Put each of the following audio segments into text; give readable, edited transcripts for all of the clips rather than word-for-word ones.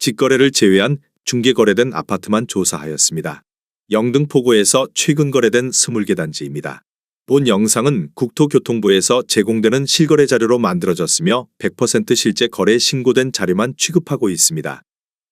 직거래를 제외한 중개거래된 아파트만 조사하였습니다. 영등포구에서 최근 거래된 20개 단지입니다. 본 영상은 국토교통부에서 제공되는 실거래 자료로 만들어졌으며 100% 실제 거래 신고된 자료만 취급하고 있습니다.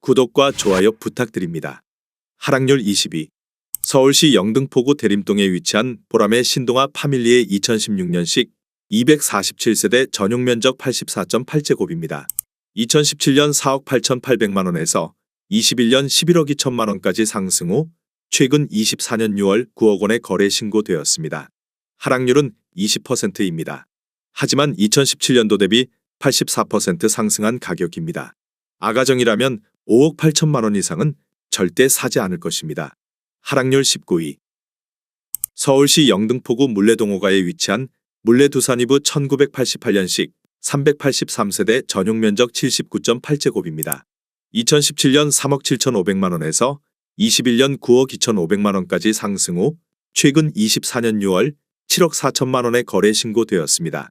구독과 좋아요 부탁드립니다. 하락률 22. 서울시 영등포구 대림동에 위치한 보람의 신동아 파밀리의 2016년식 247세대 전용 면적 84.8제곱입니다. 2017년 4억 8,800만 원에서 21년 11억 2천만 원까지 상승 후 최근 24년 6월 9억 원에 거래 신고되었습니다. 하락률은 20%입니다. 하지만 2017년도 대비 84% 상승한 가격입니다. 아가정이라면 5억 8천만 원 이상은 절대 사지 않을 것입니다. 하락률 19위. 서울시 영등포구 물레동호가에 위치한 물레두산이브 1988년식 383세대 전용 면적 79.8제곱입니다. 2017년 3억 7,500만 원에서 21년 9억 2,500만 원까지 상승 후 최근 24년 6월 7억 4천만 원에 거래 신고되었습니다.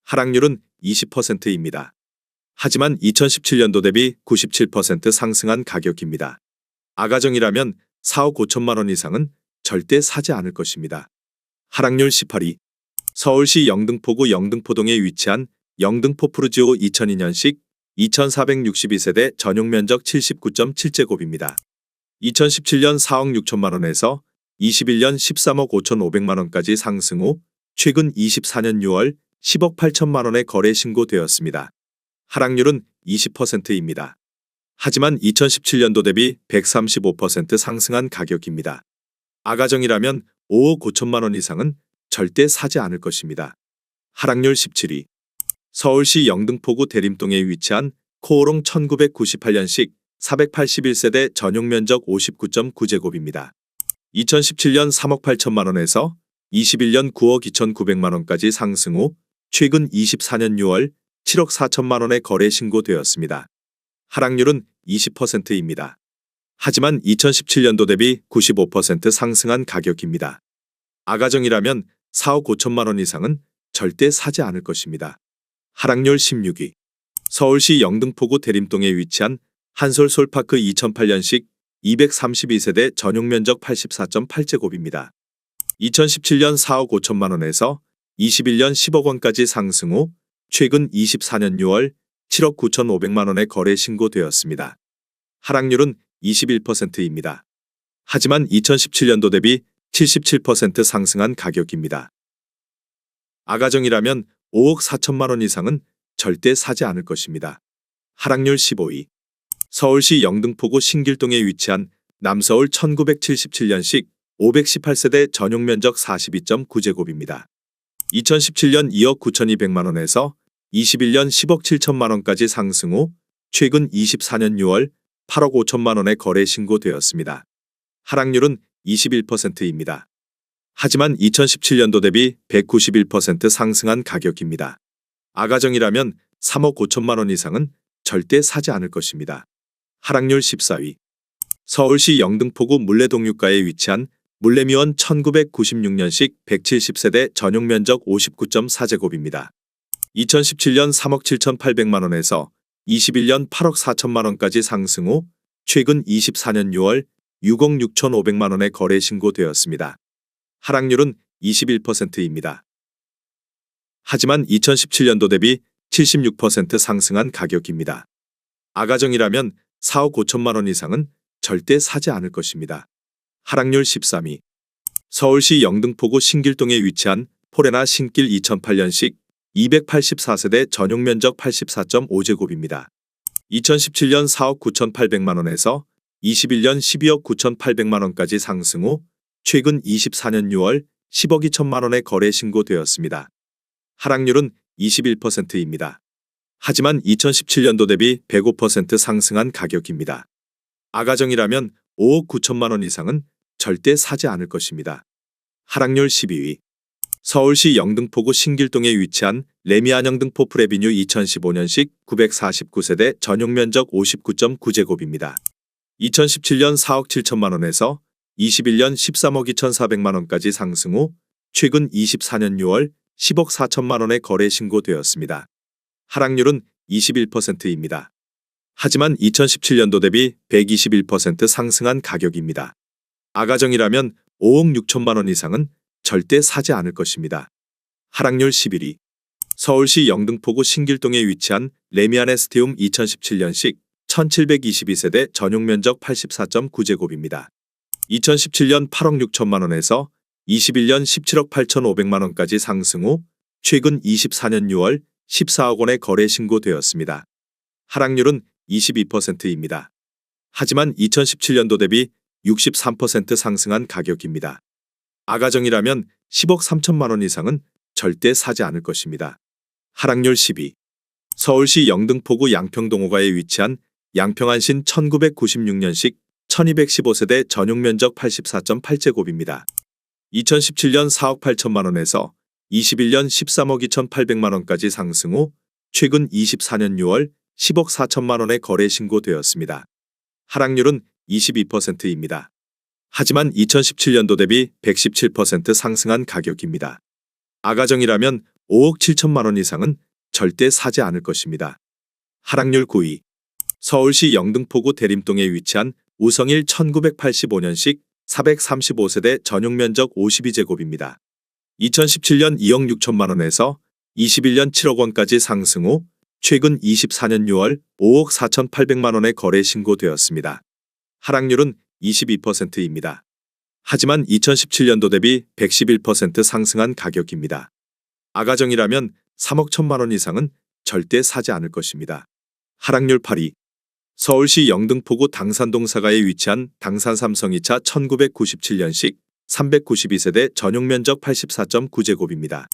하락률은 20%입니다. 하지만 2017년도 대비 97% 상승한 가격입니다. 아가정이라면 4억 5천만 원 이상은 절대 사지 않을 것입니다. 하락률 18위. 서울시 영등포구 영등포동에 위치한 영등포 푸르지오 2002년식 2462세대 전용 면적 79.7제곱입니다. 2017년 4억 6천만 원에서 21년 13억 5,500만 원까지 상승 후 최근 24년 6월 10억 8천만 원에 거래 신고되었습니다. 하락률은 20%입니다. 하지만 2017년도 대비 135% 상승한 가격입니다. 아가정이라면 5억 5천만 원 이상은 절대 사지 않을 것입니다. 하락률 17위. 서울시 영등포구 대림동에 위치한 코오롱 1998년식 481세대 전용 면적 59.9제곱입니다. 2017년 3억 8천만 원에서 21년 9억 2,900만 원까지 상승 후 최근 24년 6월 7억 4천만 원에 거래 신고되었습니다. 하락률은 20%입니다. 하지만 2017년도 대비 95% 상승한 가격입니다. 아가정이라면 4억 5천만 원 이상은 절대 사지 않을 것입니다. 하락률 16위. 서울시 영등포구 대림동에 위치한 한솔 솔파크 2008년식 232세대 전용 면적 84.8제곱입니다. 2017년 4억 5천만 원에서 21년 10억 원까지 상승 후 최근 24년 6월 7억 9,500만 원에 거래 신고되었습니다. 하락률은 21%입니다. 하지만 2017년도 대비 77% 상승한 가격입니다. 아가정이라면 5억 4천만 원 이상은 절대 사지 않을 것입니다. 하락률 15위. 서울시 영등포구 신길동에 위치한 남서울 1977년식 518세대 전용 면적 42.9제곱입니다. 2017년 2억 9,200만 원에서 21년 10억 7천만 원까지 상승 후 최근 24년 6월 8억 5천만 원에 거래 신고되었습니다. 하락률은 21%입니다. 하지만 2017년도 대비 191% 상승한 가격입니다. 아가정이라면 3억 5천만 원 이상은 절대 사지 않을 것입니다. 하락률 14위. 서울시 영등포구 물레동유가에 위치한 물레미원 1996년식 170세대 전용 면적 59.4제곱입니다. 2017년 3억 7,800만 원에서 21년 8억 4천만 원까지 상승 후 최근 24년 6월 6억 6,500만 원에 거래 신고되었습니다. 하락률은 21%입니다. 하지만 2017년도 대비 76% 상승한 가격입니다. 아가정이라면 4억 5천만 원 이상은 절대 사지 않을 것입니다. 하락률 13위. 서울시 영등포구 신길동에 위치한 포레나 신길 2008년식 284세대 전용 면적 84.5제곱입니다. 2017년 4억 9,800만 원에서 21년 12억 9,800만 원까지 상승 후 최근 24년 6월 10억 2천만 원에 거래 신고되었습니다. 하락률은 21%입니다. 하지만 2017년도 대비 105% 상승한 가격입니다. 아가정이라면 5억 9천만 원 이상은 절대 사지 않을 것입니다. 하락률 12위. 서울시 영등포구 신길동에 위치한 레미안영등포 프레비뉴 2015년식 949세대 전용 면적 59.9제곱입니다. 2017년 4억 7천만 원에서 21년 13억 2,400만 원까지 상승 후 최근 24년 6월 10억 4천만 원에 거래 신고되었습니다. 하락률은 21%입니다. 하지만 2017년도 대비 121% 상승한 가격입니다. 아가정이라면 5억 6천만 원 이상은 절대 사지 않을 것입니다. 하락률 11위. 서울시 영등포구 신길동에 위치한 레미안 에스티움 2017년식 1722세대 전용 면적 84.9제곱입니다. 2017년 8억 6천만 원에서 21년 17억 8천5백만 원까지 상승 후 최근 24년 6월 14억 원에 거래 신고되었습니다. 하락률은 22%입니다. 하지만 2017년도 대비 63% 상승한 가격입니다. 아가정이라면 10억 3천만 원 이상은 절대 사지 않을 것입니다. 하락률 12. 서울시 영등포구 양평동호가에 위치한 양평안신 1996년식 1215세대 전용 면적 84.8제곱입니다. 2017년 4억 8천만 원에서 21년 13억 2천8백만 원까지 상승 후 최근 24년 6월 10억 4천만 원에 거래 신고되었습니다. 하락률은 22%입니다. 하지만 2017년도 대비 117% 상승한 가격입니다. 아가정이라면 5억 7천만 원 이상은 절대 사지 않을 것입니다. 하락률 9위. 서울시 영등포구 대림동에 위치한 우성일 1985년식 435세대 전용 면적 52제곱입니다. 2017년 2억 6천만 원에서 21년 7억 원까지 상승 후 최근 24년 6월 5억 4천8백만 원에 거래 신고되었습니다. 하락률은 22%입니다. 하지만 2017년도 대비 111% 상승한 가격입니다. 아가정이라면 3억 1천만 원 이상은 절대 사지 않을 것입니다. 하락률 8위. 서울시 영등포구 당산동 사가에 위치한 당산 삼성 2차 1997년식 392세대 전용 면적 84.9제곱입니다.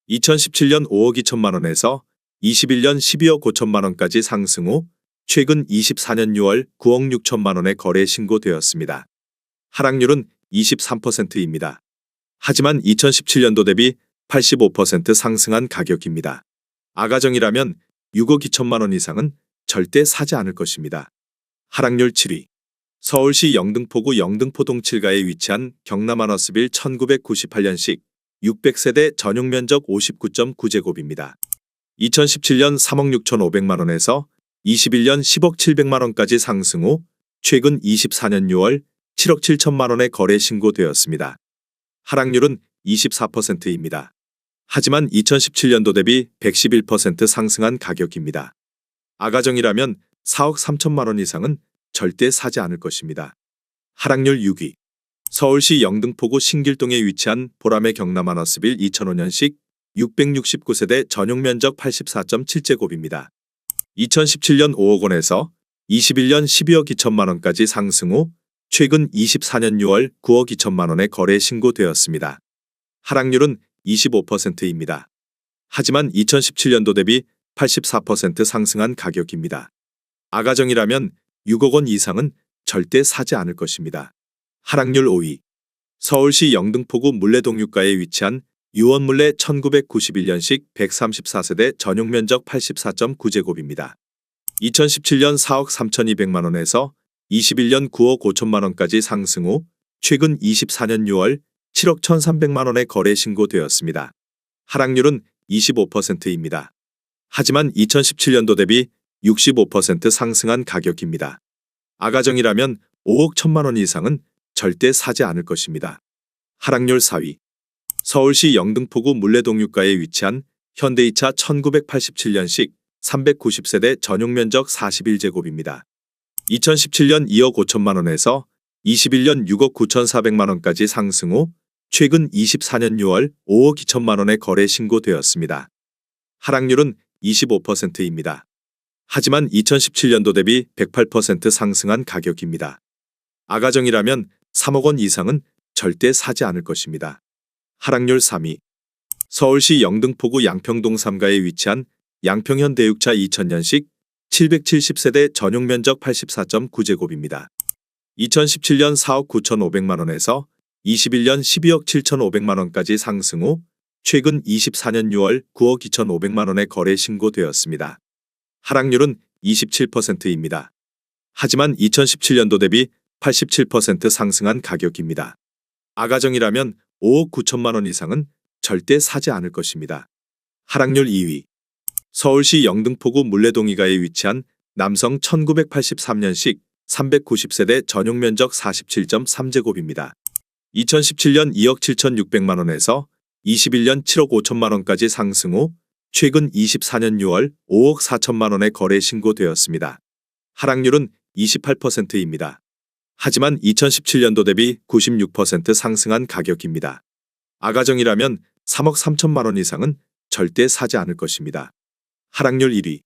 2017년 5억 2천만 원에서 21년 12억 5천만 원까지 상승 후 최근 24년 6월 9억 6천만 원에 거래 신고되었습니다. 하락률은 23%입니다. 하지만 2017년도 대비 85% 상승한 가격입니다. 아가정이라면 6억 2천만 원 이상은 절대 사지 않을 것입니다. 하락률 7위. 서울시 영등포구 영등포동 7가에 위치한 경남아너스빌 1998년식 600세대 전용 면적 59.9제곱입니다. 2017년 3억 6천5백만 원에서 21년 10억 7백만 원까지 상승 후 최근 24년 6월 7억 7천만 원에 거래 신고되었습니다. 하락률은 24%입니다. 하지만 2017년도 대비 111% 상승한 가격입니다. 아가정이라면 4억 3천만 원 이상은 절대 사지 않을 것입니다. 하락률 6위. 서울시 영등포구 신길동에 위치한 보라매 경남아너스빌 2005년식 669세대 전용 면적 84.7제곱입니다. 2017년 5억 원에서 21년 12억 2천만 원까지 상승 후 최근 24년 6월 9억 2천만 원에 거래 신고되었습니다. 하락률은 25%입니다. 하지만 2017년도 대비 84% 상승한 가격입니다. 아가정이라면 6억 원 이상은 절대 사지 않을 것입니다. 하락률 5위. 서울시 영등포구 물레동육가에 위치한 유원물레 1991년식 134세대 전용 면적 84.9제곱입니다. 2017년 4억 3천2백만 원에서 21년 9억 5천만 원까지 상승 후 최근 24년 6월 7억 1,300만 원에 거래 신고되었습니다. 하락률은 25%입니다. 하지만 2017년도 대비 65% 상승한 가격입니다. 아가정이라면 5억 1천만 원 이상은 절대 사지 않을 것입니다. 하락률 4위. 서울시 영등포구 물레동육가에 위치한 현대이차 1987년식 390세대 전용 면적 41제곱입니다. 2017년 2억 5천만 원에서 21년 6억 9천4백만 원까지 상승 후 최근 24년 6월 5억 2천만 원에 거래 신고되었습니다. 하락률은 25%입니다. 하지만 2017년도 대비 108% 상승한 가격입니다. 아가정이라면 3억 원 이상은 절대 사지 않을 것입니다. 하락률 3위. 서울시 영등포구 양평동 3가에 위치한 양평현대육차 2000년식 770세대 전용 면적 84.9제곱입니다. 2017년 4억 9천5백만 원에서 21년 12억 7천5백만 원까지 상승 후 최근 24년 6월 9억 2천5백만 원에 거래 신고되었습니다. 하락률은 27%입니다. 하지만 2017년도 대비 87% 상승한 가격입니다. 아가정이라면 5억 9천만 원 이상은 절대 사지 않을 것입니다. 하락률 2위. 서울시 영등포구 물레동이가에 위치한 남성 1983년식 390세대 전용 면적 47.3제곱입니다. 2017년 2억 7,600만 원에서 21년 7억 5천만 원까지 상승 후 최근 24년 6월 5억 4천만 원에 거래 신고되었습니다. 하락률은 28%입니다. 하지만 2017년도 대비 96% 상승한 가격입니다. 아가정이라면 3억 3천만 원 이상은 절대 사지 않을 것입니다. 하락률 1위.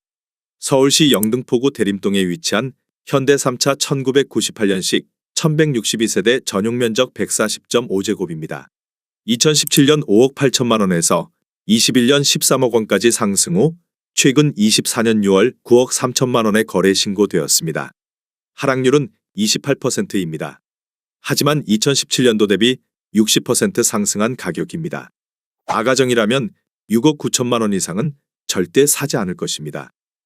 서울시 영등포구 대림동에 위치한 현대 3차 1998년식 1162세대 전용 면적 140.5제곱입니다. 2017년 5억 8천만 원에서 21년 13억 원까지 상승 후 최근 24년 6월 9억 3천만 원에 거래 신고되었습니다. 하락률은 28%입니다. 하지만 2017년도 대비 60% 상승한 가격입니다. 아가정이라면 6억 9천만 원 이상은 절대 사지 않을 것입니다.